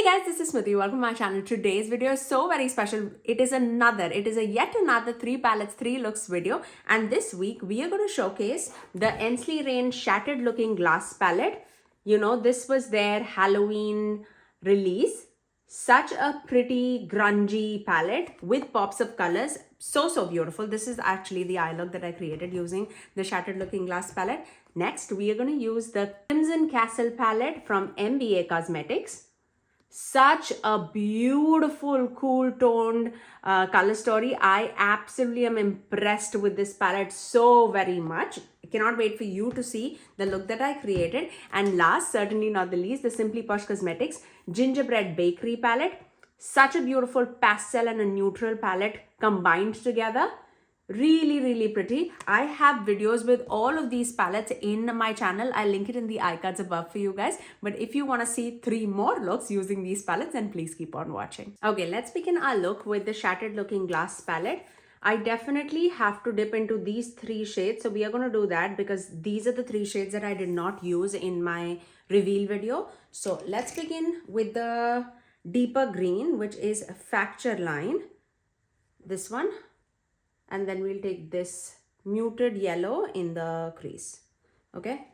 Guys, this is Smithy. Welcome to my channel. Today's video is so very special. It is a yet another 3 palettes, 3 looks video. And this week we are going to showcase the Ensley range Shattered Looking Glass palette. You know, this was their Halloween release. Such a pretty grungy palette with pops of colors. So beautiful. This is actually the eye look that I created using the Shattered Looking Glass palette. Next, we are going to use the Crimson Castle palette from MBA Cosmetics. Such a beautiful, cool toned color story. I absolutely am impressed with this palette so very much. I cannot wait for you to see the look that I created. And last, certainly not the least, the Simply Posh Cosmetics Gingerbread Bakery palette. Such a beautiful pastel and a neutral palette combined together. Really pretty. I have videos with all of these palettes in my channel. I'll link it in the eye cards above for you guys. But if you want to see 3 more looks using these palettes, then please keep on watching. Okay, let's begin our look with the Shattered Looking Glass palette. I definitely have to dip into these 3 shades. So we are going to do that because these are the 3 shades that I did not use in my reveal video. So let's begin with the deeper green, which is Fracture Line. This one. And then we'll take this muted yellow in the crease. Okay,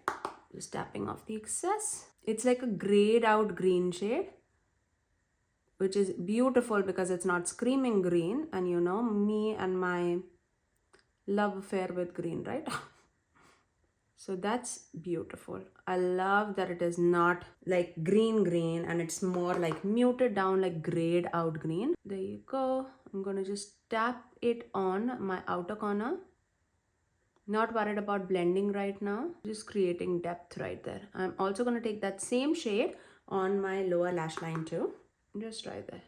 just tapping off the excess. It's like a grayed out green shade, which is beautiful because it's not screaming green. And you know me and my love affair with green, right? So that's beautiful. I love that it is not like green and it's more like muted down, like grayed out green. There you go. I'm going to just tap it on my outer corner. Not worried about blending right now. Just creating depth right there. I'm also going to take that same shade on my lower lash line too. Just right there.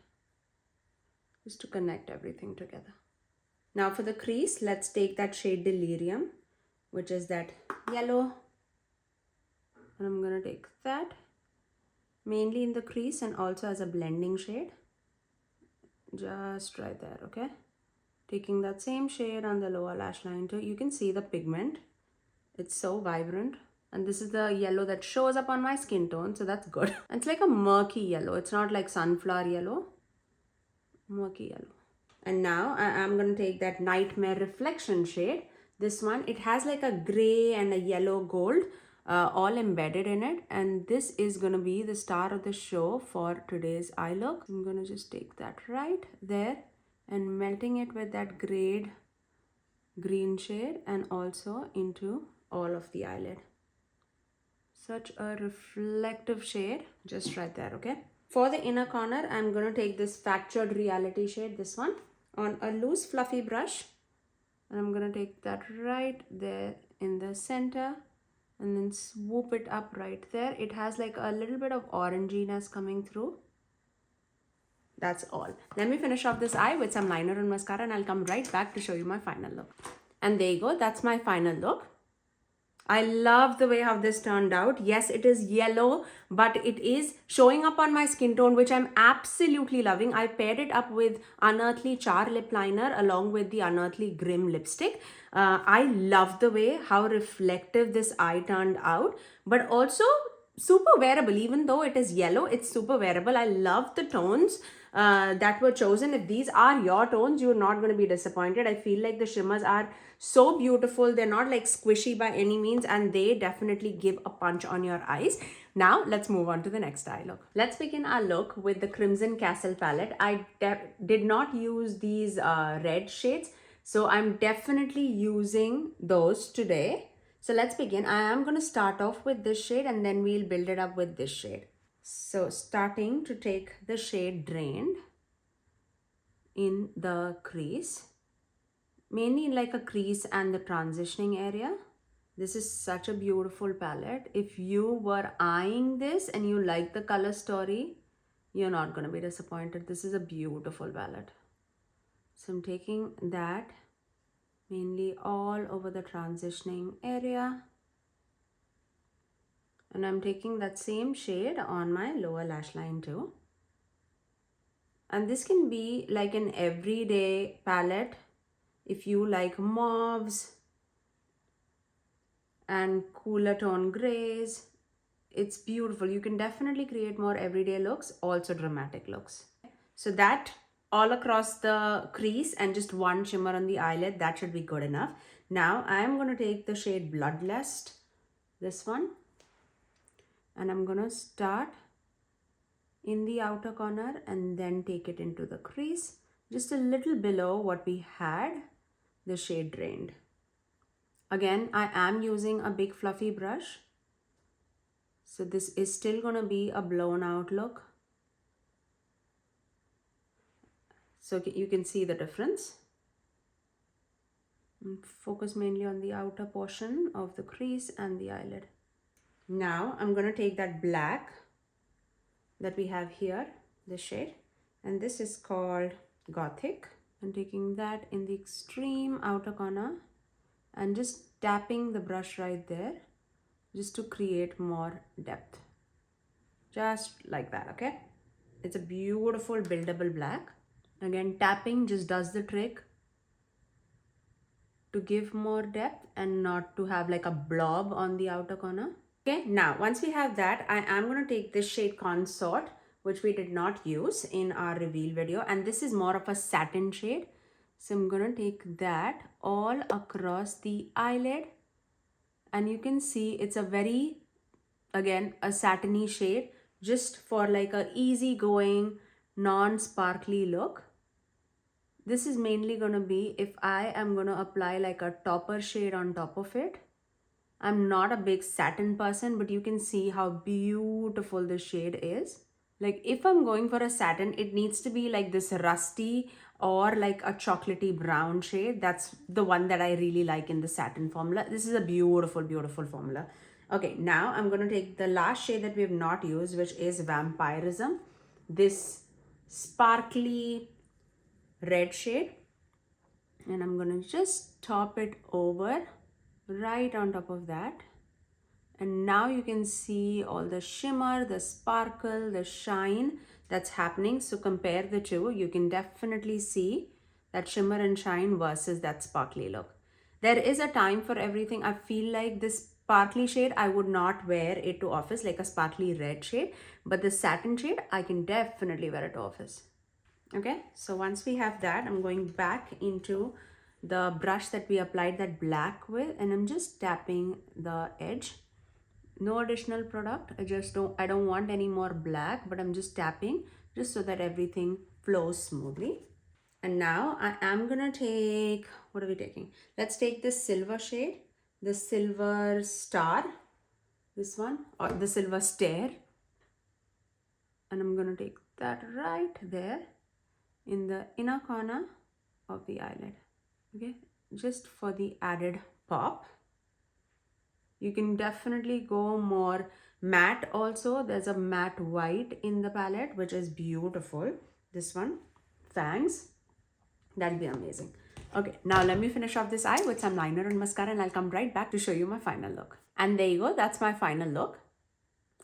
Just to connect everything together. Now for the crease, let's take that shade Delirium, which is that yellow. And I'm going to take that mainly in the crease and also as a blending shade. Just right there, okay? Taking that same shade on the lower lash line too. You can see the pigment. It's so vibrant. And this is the yellow that shows up on my skin tone, so that's good. And it's like a murky yellow. It's not like sunflower yellow. Murky yellow. And now I'm going to take that Nightmare Reflection shade. This one, it has like a gray and a yellow gold all embedded in it. And this is going to be the star of the show for today's eye look. I'm going to just take that right there and melting it with that grayed green shade and also into all of the eyelid. Such a reflective shade, just right there, okay? For the inner corner, I'm going to take this Fractured Reality shade, this one, on a loose fluffy brush. And I'm going to take that right there in the center and then swoop it up right there. It has like a little bit of oranginess coming through. That's all. Let me finish off this eye with some liner and mascara and I'll come right back to show you my final look. And there you go. That's my final look. I love the way how this turned out. Yes, it is yellow, but it is showing up on my skin tone, which I'm absolutely loving. I paired it up with Unearthly Char Lip Liner along with the Unearthly Grim Lipstick. I love the way how reflective this eye turned out, but also super wearable. Even though it is yellow, it's super wearable. I love the tones that were chosen. If these are your tones, you're not going to be disappointed. I feel like the shimmers are so beautiful. They're not like squishy by any means, and they definitely give a punch on your eyes. Now let's move on to the next eye look. Let's begin our look with the Crimson Castle palette. I did not use these red shades, so I'm definitely using those today. So let's begin. I am going to start off with this shade and then we'll build it up with this shade. So starting to take the shade Drained in the crease, mainly in like a crease and the transitioning area. This is such a beautiful palette. If you were eyeing this and you like the color story, you're not going to be disappointed. This is a beautiful palette. So I'm taking that mainly all over the transitioning area. And I'm taking that same shade on my lower lash line too. And this can be like an everyday palette. If you like mauves and cooler tone grays, It's beautiful. You can definitely create more everyday looks, also dramatic looks. So that all across the crease and just one shimmer on the eyelid, that should be good enough. Now I'm going to take the shade Bloodlust, this one, and I'm going to start in the outer corner and then take it into the crease, just a little below what we had the shade drained. Again, I am using a big fluffy brush, so this is still going to be a blown out look. So you can see the difference. Focus mainly on the outer portion of the crease and the eyelid. Now I'm going to take that black that we have here, this shade, and this is called Gothic. I'm taking that in the extreme outer corner and just tapping the brush right there just to create more depth. Just like that, okay? It's a beautiful buildable black. Again, tapping just does the trick to give more depth and not to have like a blob on the outer corner. Okay, now once we have that, I am going to take this shade Consort, which we did not use in our reveal video, and this is more of a satin shade. So I'm going to take that all across the eyelid, and you can see it's a very, again, a satiny shade, just for like a easygoing, non-sparkly look. This is mainly going to be if I am going to apply like a topper shade on top of it. I'm not a big satin person, but you can see how beautiful this shade is. Like if I'm going for a satin, it needs to be like this rusty or like a chocolatey brown shade. That's the one that I really like in the satin formula. This is a beautiful, beautiful formula. Okay, now I'm going to take the last shade that we have not used, which is Vampirism. This sparkly red shade. And I'm going to just top it over right on top of that. And now you can see all the shimmer, the sparkle, the shine that's happening. So compare the two. You can definitely see that shimmer and shine versus that sparkly look. There is a time for everything. I feel like this sparkly shade, I would not wear it to office, like a sparkly red shade. But the satin shade, I can definitely wear it to office. Okay, so once we have that, I'm going back into the brush that we applied that black with, and I'm just tapping the edge. No additional product. I don't want any more black, but I'm just tapping just so that everything flows smoothly. And now I am gonna take, what are we taking? Let's take this silver shade, the Silver Star, this one, or the Silver Stair. And I'm gonna take that right there in the inner corner of the eyelid. Okay, just for the added pop. You can definitely go more matte also. There's a matte white in the palette, which is beautiful. This one, Fangs, that'll be amazing. Okay, now let me finish off this eye with some liner and mascara, and I'll come right back to show you my final look. And there you go, that's my final look.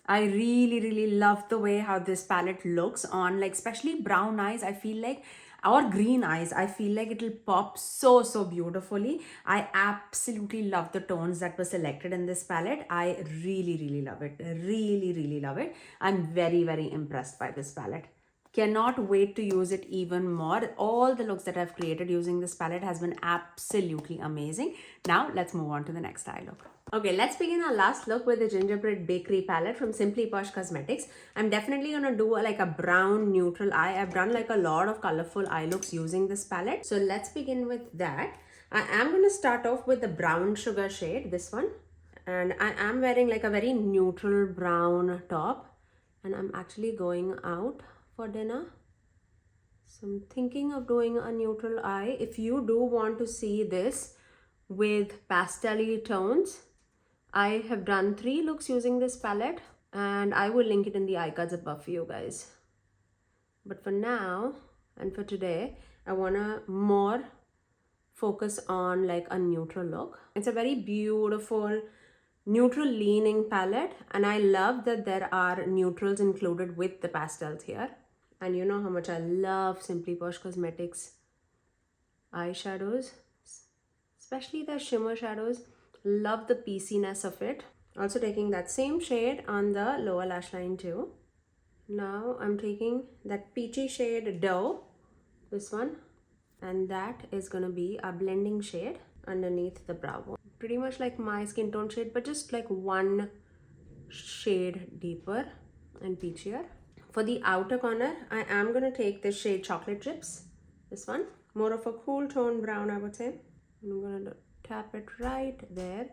I really, really love the way how this palette looks on, like, especially brown eyes. I feel like, or green eyes, I feel like it'll pop so, so beautifully. I absolutely love the tones that were selected in this palette. I really, really love it. Really, really love it. I'm very, very impressed by this palette. Cannot wait to use it even more. All the looks that I've created using this palette has been absolutely amazing. Now let's move on to the next eye look. Okay, let's begin our last look with the Gingerbread Bakery palette from Simply Posh Cosmetics. I'm definitely gonna do like a brown neutral eye. I've done like a lot of colorful eye looks using this palette. So let's begin with that. I am gonna start off with the brown sugar shade, this one. And I am wearing like a very neutral brown top. And I'm actually going out for dinner. So I'm thinking of doing a neutral eye. If you do want to see this with pastel-y tones, I have done 3 looks using this palette, and I will link it in the eye cards above for you guys. But for now and for today, I want to more focus on like a neutral look. It's a very beautiful neutral leaning palette, and I love that there are neutrals included with the pastels here. And you know how much I love Simply Posh Cosmetics eyeshadows, especially their shimmer shadows. Love the pieciness of it. Also taking that same shade on the lower lash line too. Now I'm taking that peachy shade Dough, this one, and that is gonna be a blending shade underneath the brow bone. Pretty much like my skin tone shade, but just like one shade deeper and peachier. For the outer corner, I am gonna take this shade Chocolate Chips, this one, more of a cool tone brown, I would say. I'm gonna tap it right there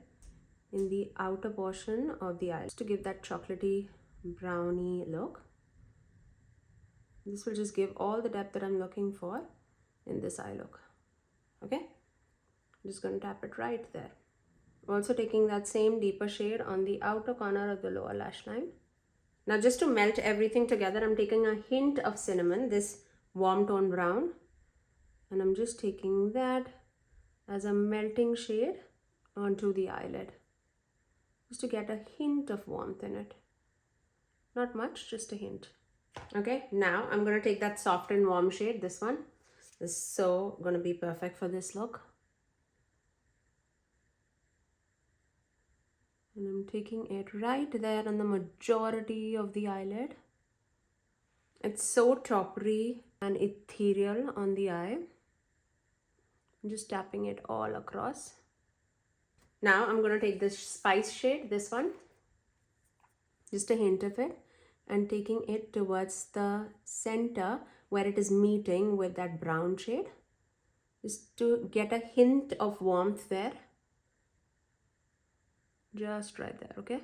in the outer portion of the eye to give that chocolatey browny look. This will just give all the depth that I'm looking for in this eye look. Okay, I'm just going to tap it right there. Also taking that same deeper shade on the outer corner of the lower lash line. Now just to melt everything together, I'm taking a hint of cinnamon, this warm tone brown, and I'm just taking that as a melting shade onto the eyelid, just to get a hint of warmth in it. Not much, just a hint. Okay, now I'm going to take that soft and warm shade, this one. This is so going to be perfect for this look. And I'm taking it right there on the majority of the eyelid. It's so toppery and ethereal on the eye. I'm just tapping it all across. Now I'm going to take this spice shade, this one, just a hint of it, and taking it towards the center where it is meeting with that brown shade, just to get a hint of warmth there. Just right there, okay?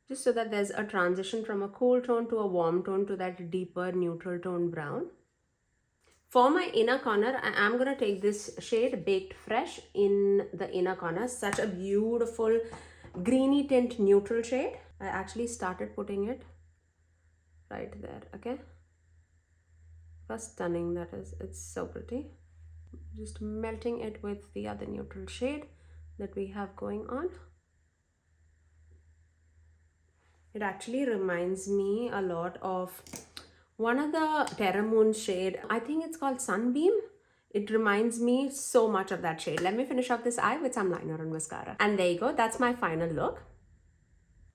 Just so that there's a transition from a cool tone to a warm tone to that deeper neutral tone brown. For my inner corner, I am going to take this shade Baked Fresh in the inner corner. Such a beautiful greeny tint neutral shade. I actually started putting it right there, okay? First, stunning that is. It's so pretty. Just melting it with the other neutral shade that we have going on. It actually reminds me a lot of one of the Terra Moon shade. I think it's called Sunbeam. It reminds me so much of that shade. Let me finish off this eye with some liner and mascara. And there you go. That's my final look.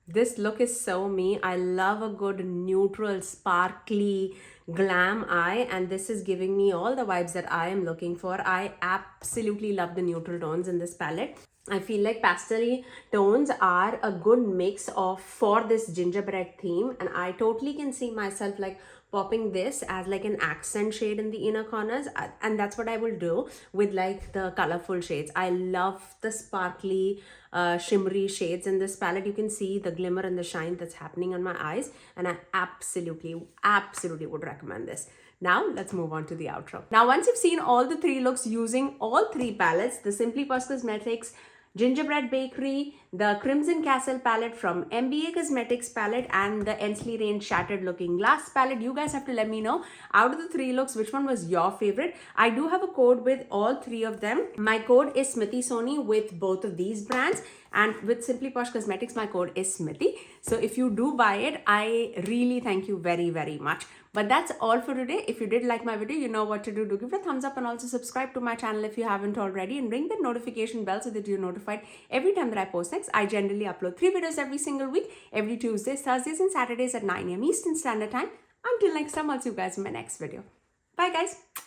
This look is so me. I love a good neutral, sparkly, glam eye, and this is giving me all the vibes that I am looking for. I absolutely love the neutral tones in this palette. I feel like pastel tones are a good mix of for this gingerbread theme, and I totally can see myself like popping this as like an accent shade in the inner corners, and that's what I will do with like the colorful shades. I love the sparkly shimmery shades in this palette. You can see the glimmer and the shine that's happening on my eyes, and I absolutely would recommend this. Now let's move on to the outro. Now once you've seen all the three looks using all three palettes, the Simply Posh Cosmetics Gingerbread Bakery, the Crimson Castle palette from MBA Cosmetics palette, and the Ensley range Shattered Looking Glass palette, you guys have to let me know out of the three looks which one was your favorite. I do have a code with all three of them. My code is Smithy Sony with both of these brands, and with Simply Posh Cosmetics my code is Smithy. So if you do buy it, I really thank you very much. But that's all for today. If you did like my video, you know what to do. Do give it a thumbs up and also subscribe to my channel if you haven't already, and ring the notification bell so that you're notified every time that I post next. I generally upload 3 videos every single week, every Tuesdays, Thursdays and Saturdays at 9 AM Eastern Standard Time. Until next time, I'll see you guys in my next video. Bye guys.